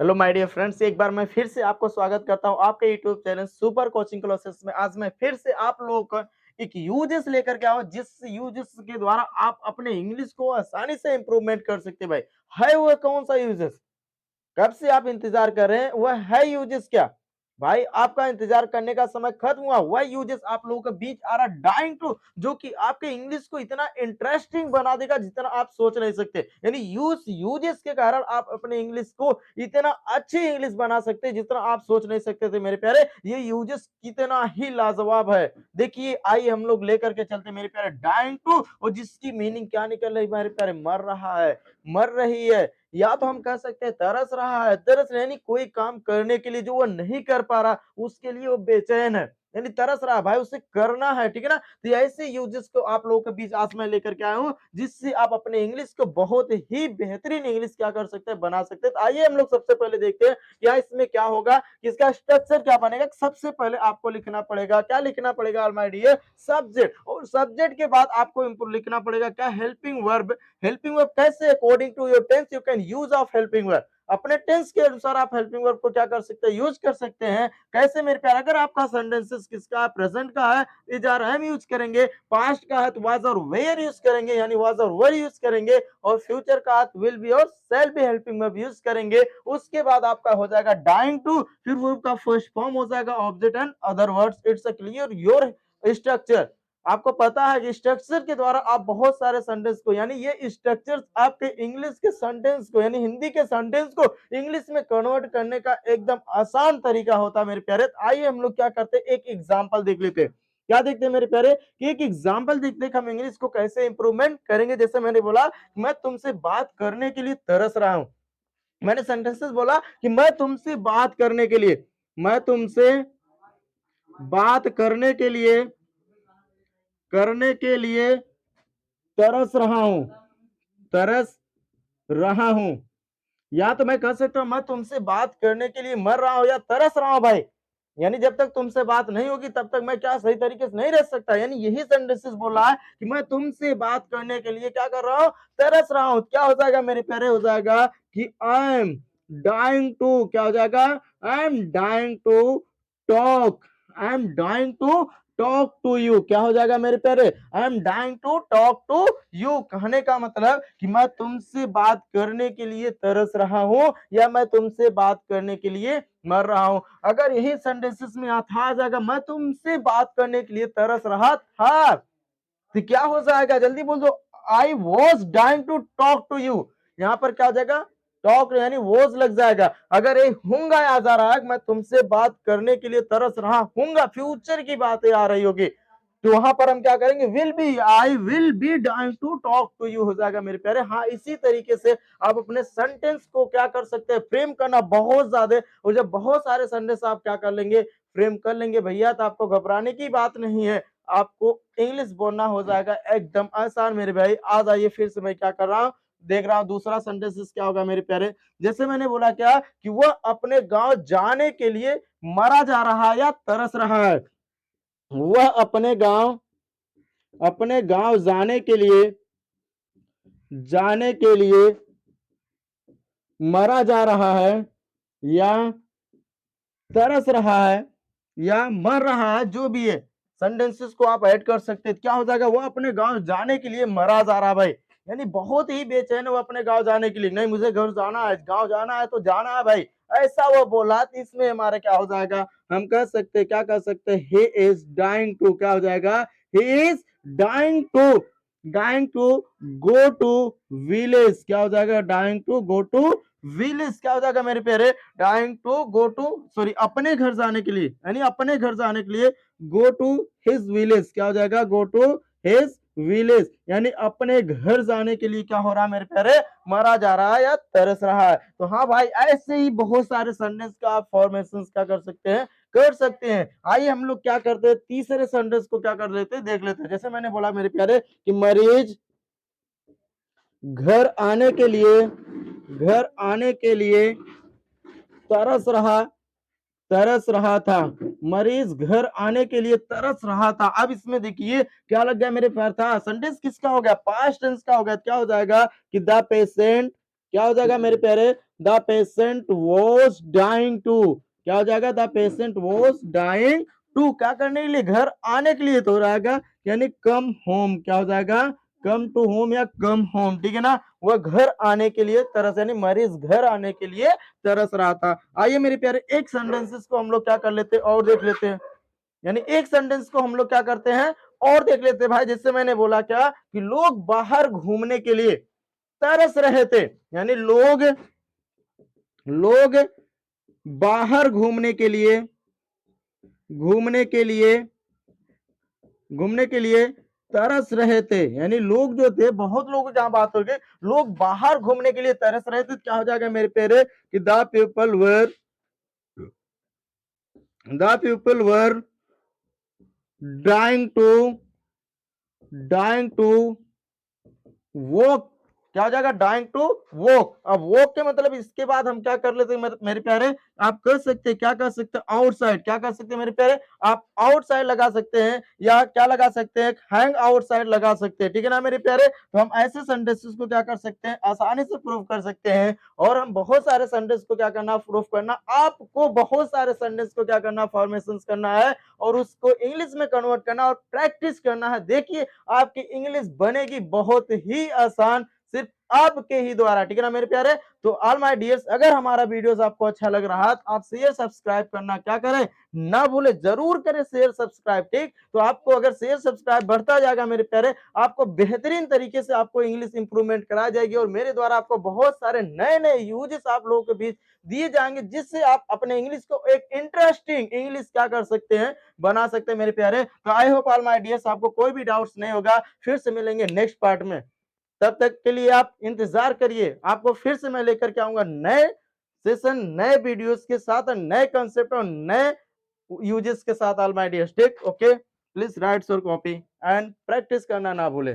Hello my dear friends, एक बार मैं फिर से आपको स्वागत करता हूं आपके YouTube channel super coaching classes में। आज मैं फिर से आप लोगों को एक यूजेस लेकर के आया हूं, जिस यूजेस के द्वारा आप अपने इंग्लिश को आसानी से इंप्रूवमेंट कर सकते हैं। भाई है वो कौन सा यूजेस? कब से आप इंतजार कर रहे हैं? वह है यूजेस क्या? भाई आपका इंतजार करने का समय खत्म हुआ। वह यूजेस आप लोगों के बीच आ रहा, डाइंग टू, जो कि आपके इंग्लिश को इतना इंटरेस्टिंग बना देगा जितना आप सोच नहीं सकते। यानी यूजेस के कारण आप अपने इंग्लिश को इतना अच्छी इंग्लिश बना सकते हैं जितना आप सोच नहीं सकते थे मेरे प्यारे। ये यूजेस कितना ही लाजवाब है। देखिए आइए हम लोग लेकर के चलते मेरे प्यारे, डाइंग टू, और जिसकी मीनिंग क्या निकल रही मेरे प्यारे, मर रहा है, मर रही है, या तो हम कह सकते हैं तरस रहा है। तरस यानी कोई काम करने के लिए जो वो नहीं कर पा रहा, उसके लिए वो बेचैन है, यानी तरस रहा है भाई, उसे करना है, ठीक है ना। तो ऐसे यूजेस को आप लोगों के बीच आज मैं लेकर के आया हूं, जिससे आप अपने इंग्लिश को बहुत ही बेहतरीन इंग्लिश क्या कर सकते हैं, बना सकते हैं। तो आइए हम लोग सबसे पहले देखते हैं क्या इसमें क्या होगा, इसका स्ट्रक्चर क्या बनेगा। सबसे पहले आपको लिखना पड़ेगा, क्या लिखना पड़ेगा माय डियर? सब्जेक्ट। और सब्जेक्ट के बाद आपको लिखना पड़ेगा क्या? Helping verb. हेल्पिंग वर्ब कैसे? According to your tense you can use of helping verb. अपने टेंस के अनुसार आप हेल्पिंग वर्ब को क्या कर सकते हैं? यूज कर सकते हैं। कैसे मेरे प्यारे? अगर आपका सेंटेंसेस किसका है? प्रेजेंट का है, इज आर एम यूज करेंगे। पास्ट का है तो वाज और वेयर यूज करेंगे, यानी वाज और वर यूज करेंगे। और फ्यूचर का है तो विल बी और shall be helping verb use करेंगे। उसके बाद आपका हो जाएगा डाइंग टू, फिर वर्ब का फर्स्ट फॉर्म हो जाएगा object and other words. It's a clear your structure. आपको पता है कि स्ट्रक्चर के द्वारा आप बहुत सारे सेंटेंस को, यानी ये स्ट्रक्चर्स आपके इंग्लिश के सेंटेंस को, यानी हिंदी के सेंटेंस को इंग्लिश में कन्वर्ट करने का एकदम आसान तरीका होता है मेरे प्यारे। आइए हम लोग क्या करते हैं, एक एग्जांपल देख लेते हैं। क्या देखते हैं मेरे प्यारे कि एक एग्जांपल देखते हैं कि हम इंग्लिश को कैसे इंप्रूवमेंट करेंगे। जैसे मैंने बोला, मैं तुमसे बात करने के लिए तरस रहा हूं। मैंने सेंटेंसेस बोला कि मैं तुमसे बात करने के लिए, मैं तुमसे बात करने के लिए तरस रहा हूं, तरस रहा हूं। या तो मैं कह सकता हूं मैं तुमसे बात करने के लिए मर रहा हूं या तरस रहा हूं भाई। यानी जब तक तुमसे बात नहीं होगी तब तक मैं क्या सही तरीके से नहीं रह सकता। यानी यही सेंटेंसेस बोल रहा है कि मैं तुमसे बात करने के लिए क्या कर रहा हूं? तरस रहा हूं। क्या हो जाएगा मेरे प्यारे? हो जाएगा कि आई एम डाइंग टू, क्या हो जाएगा? I am dying to talk, I am dying to talk to you. क्या हो जाएगा मेरे प्यारे? I am dying to talk to you. कहने का मतलब कि मैं तुमसे बात करने के लिए तरस रहा हूं या मैं तुमसे बात करने के लिए मर रहा हूं। अगर यही सेंटेंसेस में आ जाएगा मैं तुमसे बात करने के लिए तरस रहा था, तो क्या हो जाएगा? जल्दी बोल दो। I was dying to talk to you. यहां पर क्या हो जाएगा? टॉक यानी वॉज लग जाएगा। अगर ये हूंगा आ जा रहा है, मैं तुमसे बात करने के लिए तरस रहा हूंगा, फ्यूचर की बातें आ रही होगी, तो वहां पर हम क्या करेंगे? Will be, I will be dying to talk to you हो जाएगा मेरे प्यारे। हाँ, इसी तरीके से आप अपने सेंटेंस को क्या कर सकते हैं? फ्रेम करना बहुत ज्यादा। और जब बहुत सारे सेंटेंस आप क्या कर लेंगे? फ्रेम कर लेंगे भैया, तो आपको घबराने की बात नहीं है। आपको इंग्लिश बोलना हो जाएगा एकदम आसान मेरे भाई। आ जाइए फिर से मैं क्या कर रहा हूं, देख रहा हूं दूसरा सेंटेंस क्या होगा मेरे प्यारे। जैसे मैंने बोला क्या कि वह अपने गांव जाने के लिए मरा जा रहा है या तरस रहा है। वह अपने गांव जाने के लिए मरा जा रहा है या तरस रहा है या मर रहा है, जो भी है सेंटेंसेस को आप ऐड कर सकते हैं। क्या हो जाएगा? वो अपने गांव जाने के लिए मरा जा रहा है भाई, यानी बहुत ही बेचैन है वो अपने गांव जाने के लिए। नहीं, मुझे घर जाना है, गांव जाना है तो जाना है भाई, ऐसा वो बोला। तो इसमें हमारा क्या हो जाएगा? हम कह सकते हैं, क्या कह सकते हैं? ही इज डाइंग टू, क्या हो जाएगा? He is dying to go to village. क्या हो जाएगा? Dying to go to village. क्या हो जाएगा मेरे प्यारे? Dying to go to, sorry, अपने घर जाने के लिए, यानी अपने घर जाने के लिए गो टू हिज विलेज। क्या हो जाएगा? गो टू हिज विलेज, यानी अपने घर जाने के लिए क्या हो रहा है मेरे प्यारे? मरा जा रहा है या तरस रहा है। तो हाँ भाई, ऐसे ही बहुत सारे सेंटेंस का आप फॉर्मेशन क्या कर सकते हैं? कर सकते हैं। आइए हम लोग क्या करते हैं, तीसरे सेंटेंस को क्या कर लेते हैं, देख लेते हैं। जैसे मैंने बोला मेरे प्यारे कि मरीज घर आने के लिए तरस रहा था। मरीज घर आने के लिए तरस रहा था। अब इसमें देखिए क्या लग गया मेरे प्यार? था सेंटेंस किसका हो गया? पास्ट टेंस का हो गया। क्या हो जाएगा कि द पेशेंट, क्या हो जाएगा मेरे प्यारे? The patient was dying to, क्या हो जाएगा, the patient was dying to, क्या करने के लिए, घर आने के लिए तो हो जाएगा यानी कम होम, क्या हो जाएगा, कम टू होम या कम होम, ठीक है ना, वह घर आने के लिए तरस, यानी मरीज घर आने के लिए तरस रहा था। आइए मेरे प्यारे एक सेंटेंसेस को हम लोग क्या कर लेते हैं और देख लेते हैं, यानी एक सेंटेंस को हम लोग क्या करते हैं और देख लेते हैं भाई। जैसे मैंने बोला क्या कि लोग बाहर घूमने के लिए तरस रहे थे, यानी लोग लोग बाहर घूमने के लिए घूमने के लिए घूमने के लिए तरस रहे थे, यानी लोग जो थे, बहुत लोग जहां बात हो गई, लोग बाहर घूमने के लिए तरस रहे थे, क्या हो जाएगा मेरे प्यारे कि the people were dying to walk, क्या हो जाएगा, डाइंग टू वॉक। अब वॉक के मतलब इसके बाद हम क्या कर लेते हैं मेरे प्यारे, आप कर सकते हैं, क्या कर सकते हैं, आउटसाइड, क्या कर सकते हैं मेरे प्यारे, आप आउटसाइड लगा सकते हैं या क्या लगा सकते हैं, हैंग आउटसाइड लगा सकते हैं, ठीक है ना मेरे प्यारे। तो हम ऐसे सेंटेंसेस को क्या कर सकते हैं, आसानी से प्रूव कर सकते हैं। और हम बहुत सारे सेंटेंस को क्या करना, प्रूव करना, आपको बहुत सारे सेंटेंस को क्या करना, फॉर्मेशन करना है और उसको इंग्लिश में कन्वर्ट करना और प्रैक्टिस करना है। देखिए आपकी इंग्लिश बनेगी बहुत ही आसान, सिर्फ आपके ही द्वारा, ठीक है ना मेरे प्यारे। तो ऑल माय डियर्स, अगर हमारा वीडियोस आपको अच्छा लग रहा है तो आप शेयर सब्सक्राइब करना क्या करें, ना भूले, जरूर करें शेयर सब्सक्राइब, ठीक। तो आपको अगर शेयर सब्सक्राइब बढ़ता जाएगा मेरे प्यारे, आपको बेहतरीन तरीके से आपको इंग्लिश इंप्रूवमेंट कराई जाएगी और मेरे द्वारा आपको बहुत सारे नए नए यूजेस आप लोगों के बीच दिए जाएंगे, जिससे आप अपने इंग्लिश को एक इंटरेस्टिंग इंग्लिश क्या कर सकते हैं, बना सकते हैं मेरे प्यारे। तो I hope all my dears आपको कोई भी डाउट्स नहीं होगा। फिर से मिलेंगे नेक्स्ट पार्ट में, तब तक के लिए आप इंतजार करिए, आपको फिर से मैं लेकर के आऊंगा नए सेशन, नए वीडियोस के साथ, नए कंसेप्ट और नए यूजेस के साथ। All my dear, take okay, please write your copy and practice करना ना भूले।